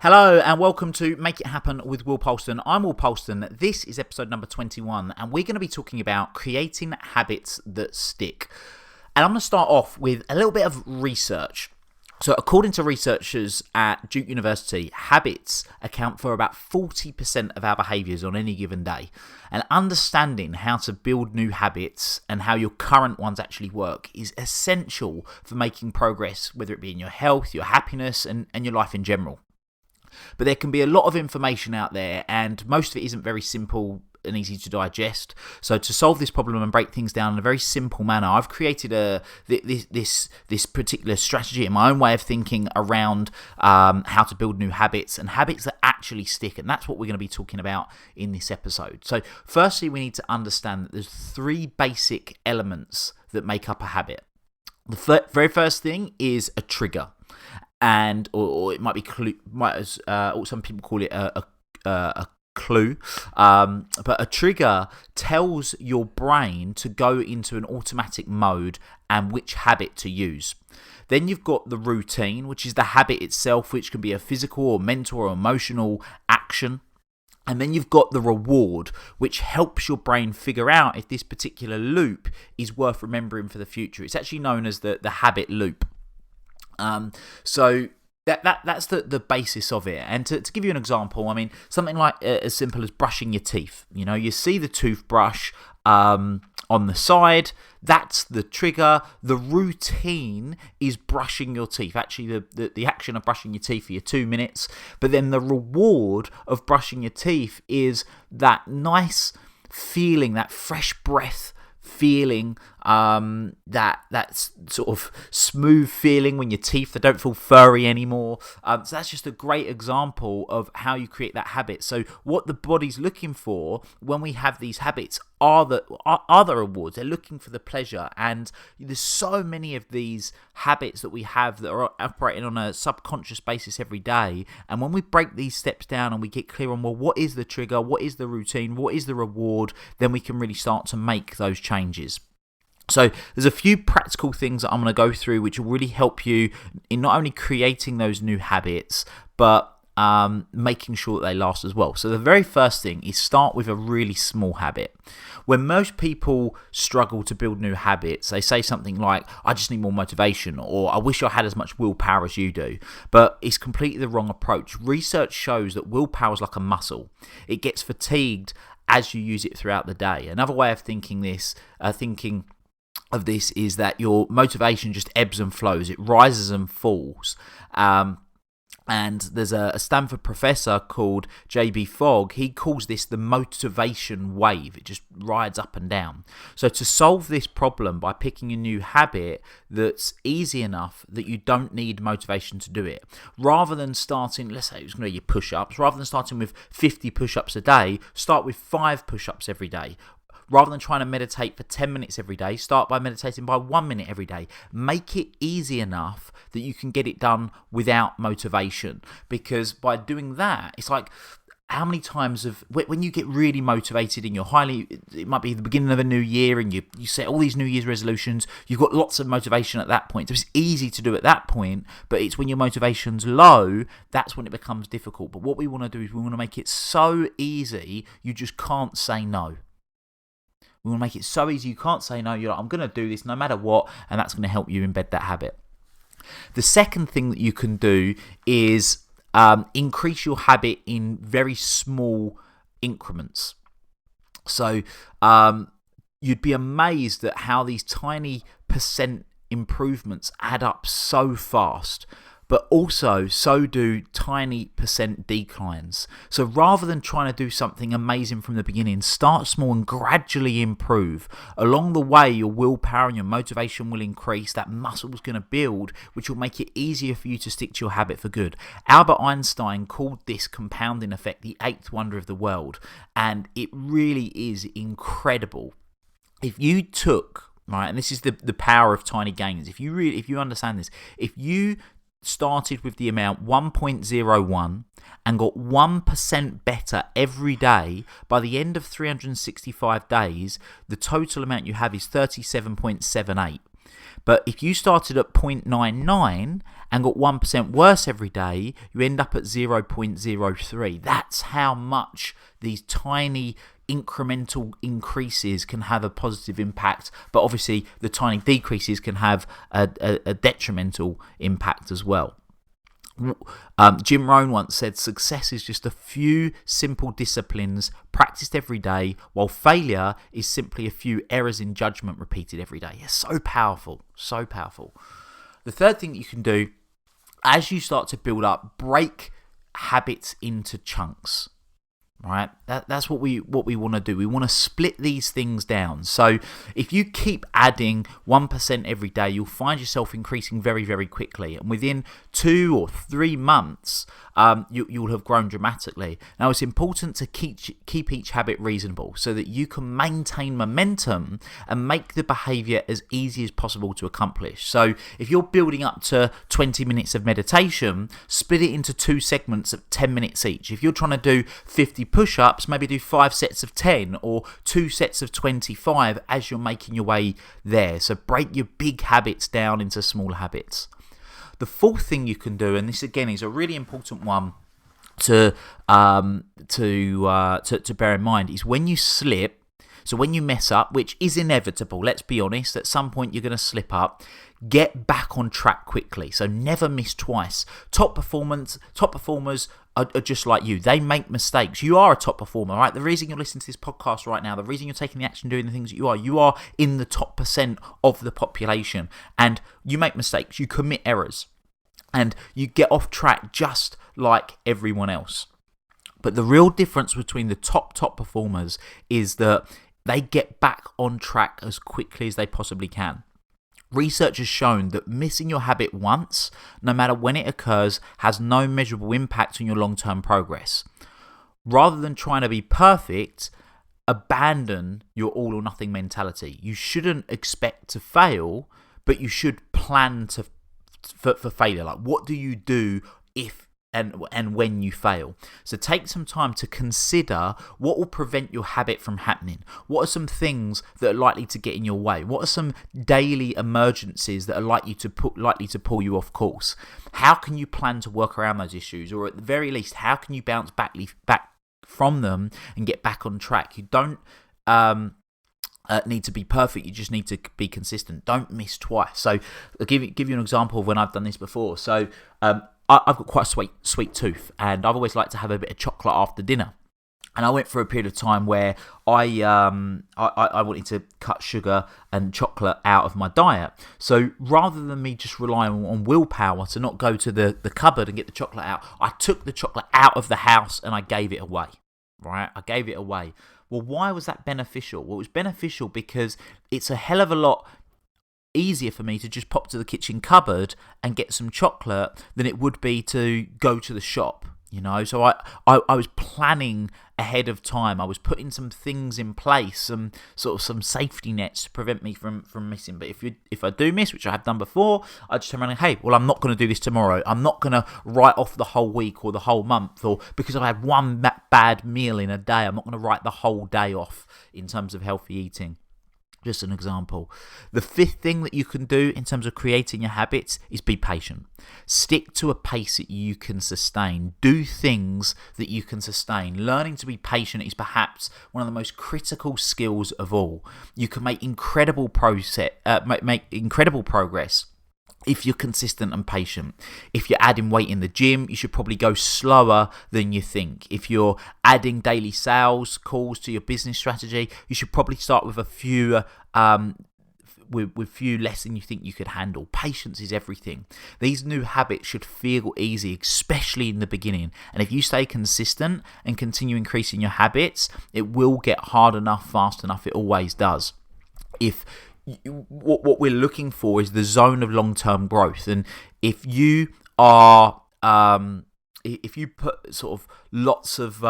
Hello and welcome to Make It Happen with Will Polston. I'm Will Polston. This is episode number 21 and we're going to be talking about creating habits that stick. And I'm going to start off with a little bit of research. So according to researchers at Duke University, habits account for about 40% of our behaviours on any given day. And understanding how to build new habits and how your current ones actually work is essential for making progress, whether it be in your health, your happiness and your life in general. But there can be a lot of information out there and most of it isn't very simple and easy to digest. So to solve this problem and break things down in a very simple manner, I've created this particular strategy in my own way of thinking around how to build new habits and habits that actually stick. And that's what we're going to be talking about in this episode. So firstly, we need to understand that there's three basic elements that make up a habit. The very first thing is a trigger. And or it might be or some people call it a clue, but a trigger tells your brain to go into an automatic mode and which habit to use. Then you've got the routine, which is the habit itself, which can be a physical or mental or emotional action. And then you've got the reward, which helps your brain figure out if this particular loop is worth remembering for the future. It's actually known as the habit loop. So that's the basis of it. And to give you an example, I mean, something like as simple as brushing your teeth. You know, you see the toothbrush on the side. That's the trigger. The routine is brushing your teeth. Actually, the action of brushing your teeth for your 2 minutes. But then the reward of brushing your teeth is that nice feeling, that fresh breath feeling, that sort of smooth feeling when your teeth they don't feel furry anymore. So that's just a great example of how you create that habit. So what the body's looking for when we have these habits are the rewards. They're looking for the pleasure, and there's so many of these habits that we have that are operating on a subconscious basis every day. And when we break these steps down and we get clear on, well, what is the trigger, what is the routine, what is the reward, then we can really start to make those changes. So there's a few practical things that I'm going to go through which will really help you in not only creating those new habits, but making sure that they last as well. So the very first thing is start with a really small habit. When most people struggle to build new habits, they say something like, I just need more motivation, or I wish I had as much willpower as you do. But it's completely the wrong approach. Research shows that willpower is like a muscle. It gets fatigued as you use it throughout the day. Another way of thinking of this is that your motivation just ebbs and flows. It rises and falls. And there's a Stanford professor called J.B. Fogg. He calls this the motivation wave. It just rides up and down. So to solve this problem by picking a new habit that's easy enough that you don't need motivation to do it, rather than starting, let's say it's going to be your push-ups, rather than starting with 50 push-ups a day, start with 5 push-ups every day. Rather than trying to meditate for 10 minutes every day, start by meditating by 1 minute every day. Make it easy enough that you can get it done without motivation. Because by doing that, it's like, how many times when you get really motivated and it might be the beginning of a new year and you set all these New Year's resolutions, you've got lots of motivation at that point. So it's easy to do at that point, but it's when your motivation's low, that's when it becomes difficult. But what we want to do is we want to make it so easy, you just can't say no. We want to make it so easy you can't say no. You're like, I'm going to do this no matter what, and that's going to help you embed that habit. The second thing that you can do is increase your habit in very small increments. So you'd be amazed at how these tiny percent improvements add up so fast. But also, so do tiny percent declines. So rather than trying to do something amazing from the beginning, start small and gradually improve. Along the way, your willpower and your motivation will increase. That muscle's going to build, which will make it easier for you to stick to your habit for good. Albert Einstein called this compounding effect the 8th wonder of the world. And it really is incredible. If you took, right, and this is the power of tiny gains. If you understand this, if you started with the amount 1.01 and got 1% better every day, by the end of 365 days, the total amount you have is 37.78. But if you started at 0.99 and got 1% worse every day, you end up at 0.03. That's how much these tiny incremental increases can have a positive impact, but obviously the tiny decreases can have a detrimental impact as well. Jim Rohn once said, success is just a few simple disciplines practiced every day, while failure is simply a few errors in judgment repeated every day. It's so powerful, so powerful. The third thing that you can do, as you start to build up, break habits into chunks. Right, that's what we want to do. We want to split these things down. So if you keep adding 1% every day, you'll find yourself increasing very, very quickly. And within 2 or 3 months, you'll have grown dramatically. Now, it's important to keep each habit reasonable so that you can maintain momentum and make the behavior as easy as possible to accomplish. So if you're building up to 20 minutes of meditation, split it into 2 segments of 10 minutes each. If you're trying to do 50 push-ups, maybe do 5 sets of 10 or 2 sets of 25 as you're making your way there. So break your big habits down into smaller habits. The fourth thing you can do, and this again is a really important one to bear in mind, is when you slip. So when you mess up, which is inevitable, let's be honest, at some point you're going to slip up, get back on track quickly. So never miss twice. Top performers are just like you. They make mistakes. You are a top performer, right? The reason you're listening to this podcast right now, the reason you're taking the action, doing the things that you are in the top % of the population. And you make mistakes. You commit errors. And you get off track just like everyone else. But the real difference between the top performers is that they get back on track as quickly as they possibly can. Research has shown that missing your habit once, no matter when it occurs, has no measurable impact on your long-term progress. Rather than trying to be perfect, abandon your all or nothing mentality. You shouldn't expect to fail, but you should plan for failure. Like, what do you do if and when you fail? So take some time to consider what will prevent your habit from happening. What are some things that are likely to get in your way? What are some daily emergencies that are likely to pull you off course? How can you plan to work around those issues? Or at the very least, how can you bounce back from them and get back on track? You don't need to be perfect. You just need to be consistent. Don't miss twice. So I'll give you an example of when I've done this before. So I've got quite a sweet tooth, and I've always liked to have a bit of chocolate after dinner. And I went through a period of time where I wanted to cut sugar and chocolate out of my diet. So rather than me just relying on willpower to not go to the cupboard and get the chocolate out, I took the chocolate out of the house and I gave it away. Right? I gave it away. Well, why was that beneficial? Well, it was beneficial because it's a hell of a lot easier for me to just pop to the kitchen cupboard and get some chocolate than it would be to go to the shop, you know. So I was planning ahead of time. I was putting some things in place, some safety nets to prevent me from missing. But if I do miss, which I have done before, I just turn around and, hey, well, I'm not going to do this tomorrow. I'm not going to write off the whole week or the whole month, or because I had one bad meal in a day, I'm not going to write the whole day off in terms of healthy eating. Just an example. The fifth thing that you can do in terms of creating your habits is be patient. Stick to a pace that you can sustain. Do things that you can sustain. Learning to be patient is perhaps one of the most critical skills of all. You can make incredible progress if you're consistent and patient. If you're adding weight in the gym, you should probably go slower than you think. If you're adding daily sales calls to your business strategy, you should probably start with a few with few less than you think you could handle. Patience is everything. These new habits should feel easy, especially in the beginning. And if you stay consistent and continue increasing your habits, it will get hard enough, fast enough. It always does. What we're looking for is the zone of long-term growth, and if you are if you put sort of lots of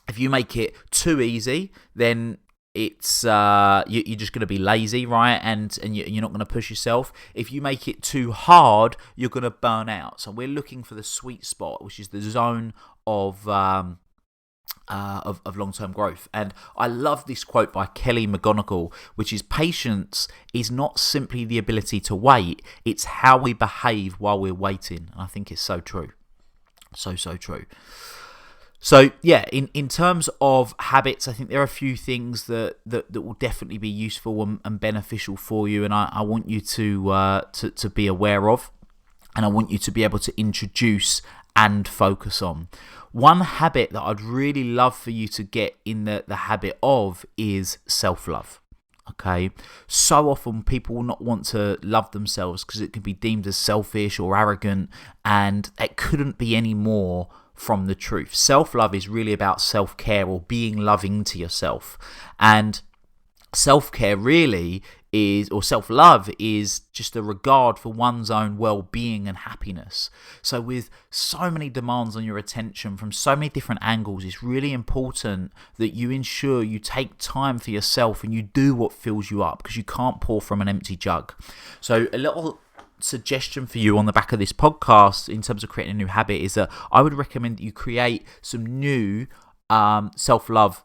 if you make it too easy, then it's you're just going to be lazy, right? And you're not going to push yourself. If you make it too hard, you're going to burn out. So we're looking for the sweet spot, which is the zone of of long-term growth. And I love this quote by Kelly McGonigal, which is, patience is not simply the ability to wait, it's how we behave while we're waiting. And I think it's so true. So true. So yeah, in terms of habits, I think there are a few things that will definitely be useful and beneficial for you, and I want you to be aware of, and I want you to be able to introduce and focus on. One habit that I'd really love for you to get in the habit of is self-love. Okay, so often people will not want to love themselves because it can be deemed as selfish or arrogant, and it couldn't be any more from the truth. Self-love is really about self-care, or being loving to yourself. And self-care really is, or self-love is, just a regard for one's own well-being and happiness. So with so many demands on your attention from so many different angles, it's really important that you ensure you take time for yourself and you do what fills you up, because you can't pour from an empty jug. So a little suggestion for you on the back of this podcast in terms of creating a new habit is that I would recommend that you create some new self-love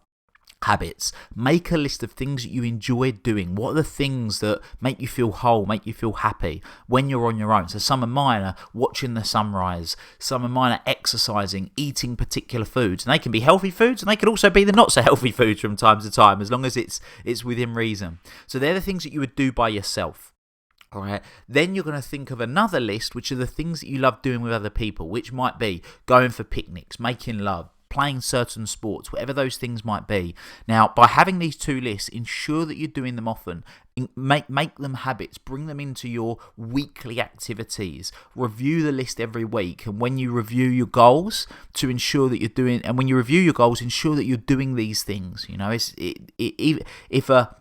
habits. Make a list of things that you enjoy doing. What are the things that make you feel whole, make you feel happy when you're on your own? So some of mine are watching the sunrise, some of mine are exercising, eating particular foods, and they can be healthy foods and they can also be the not so healthy foods from time to time, as long as it's within reason. So they're the things that you would do by yourself. All right. Then you're going to think of another list, which are the things that you love doing with other people, which might be going for picnics, making love, playing certain sports, whatever those things might be. Now, by having these two lists, ensure that you're doing them often. Make them habits. Bring them into your weekly activities. Review the list every week. And when you review your goals, to ensure that you're doing, and when you review your goals, ensure that you're doing these things. You know, if a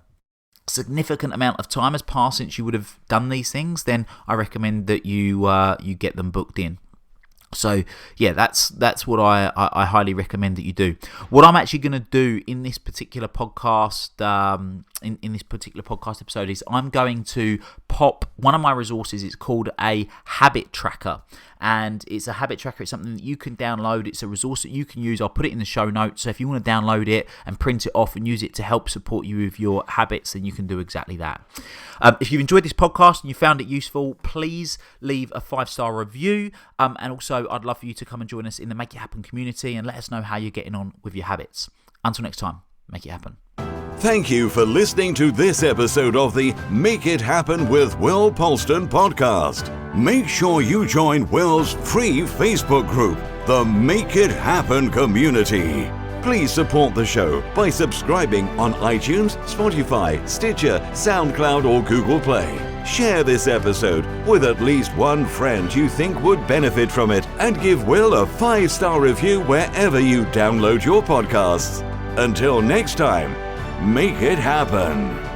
significant amount of time has passed since you would have done these things, then I recommend that you get them booked in. So yeah, that's what I highly recommend that you do. What I'm actually going to do in this particular podcast, in this particular podcast episode, is I'm going to pop one of my resources. It's called a habit tracker, and it's a habit tracker. It's something that you can download. It's a resource that you can use. I'll put it in the show notes. So if you want to download it and print it off and use it to help support you with your habits, then you can do exactly that. If you've enjoyed this podcast and you found it useful, please leave a 5-star review. And also, I'd love for you to come and join us in the Make It Happen community and let us know how you're getting on with your habits. Until next time, make it happen. Thank you for listening to this episode of the Make It Happen with Will Polston podcast. Make sure you join Will's free Facebook group, the Make It Happen community. Please support the show by subscribing on iTunes, Spotify, Stitcher, SoundCloud, or Google Play. Share this episode with at least one friend you think would benefit from it, and give Will a 5-star review wherever you download your podcasts. Until next time, make it happen.